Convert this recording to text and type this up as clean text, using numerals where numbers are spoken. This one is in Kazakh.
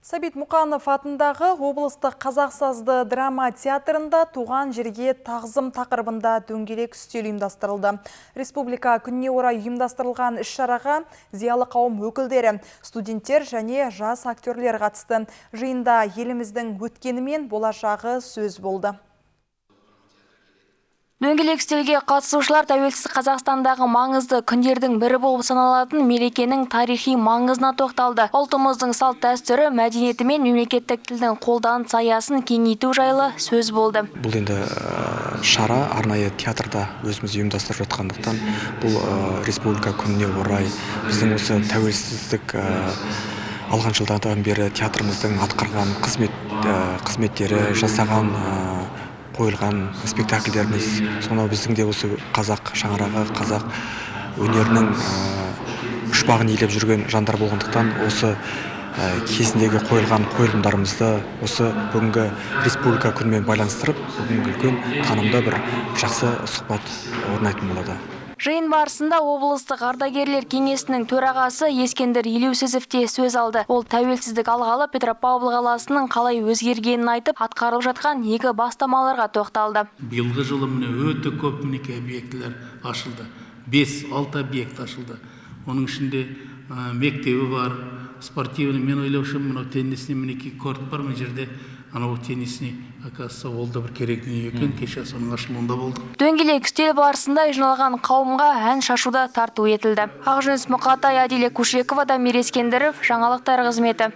Сәбит Мұқанов атындағы облыстық қазақсазды драма театрында туған жерге тағзым тақырыбында дөңгелек үстел ұйымдастырылды. Республика күніне орай ұйымдастырылған іс-шараға зиялы қауым өкілдері, студенттер және жас актерлер қатысты. Жиында еліміздің өткені мен болашағы сөз болды. Дөңгелек үстелге қатысушылар тәуелсіз Қазақстандағы маңызды күндердің бірі болып саналатын мерекенің тарихи маңызына тоқталды. Ұлтымыздың салт дәстүрі, мәдениеті мен мемлекеттік тілдің қолданыс аясын кеңейту жайлы сөз болды. Бұл енді шара арнайы театрда өзіміз ұйымдастырып жатқандықтан, бұл республика күніне орай біздің осы тәуелсіздік алған жылдардан бері театрымыздың атқарған қызметтері, жасаған қойылған спектакльдеріміз, сонау біздің де осы қазақ шаңырағы, қазақ өнерінің пұшпағын иелеп жүрген жандар болғандықтан, осы кезіндегі қойылған қойылымдарымызды осы бүгінгі республика күнімен байланыстырып, бүгінгі үлкен танымда бір жақсы сұхбат орнайтын болады. Жиын барысында облыстық ардагерлер кеңесінің төрағасы Ескендір Елеусізов те сөз алды. Ол тәуелсіздік алғалы Петропавл қаласының қалай өзгергенін айтып, атқарылып жатқан екі бастамаларға тоқталды. Биылғы жылы өте көп объектілер ашылды. 5-6 объект ашылды. Оның ішінде мектебі бар, спортивный, мен ойлаушым, теннисный мінеки корт бар, мына жерде анау теннисный, оказывается, ол да бір керек дүние екен, кеше соның ашылуында болды. Дөңгелек үстел барысында жиналған қауымға ән шашуда тарту етілді. Ақжүніс Мұқатай, Адиле Кушекова, Дамир Ескендіров, жаңалықтар қызметі.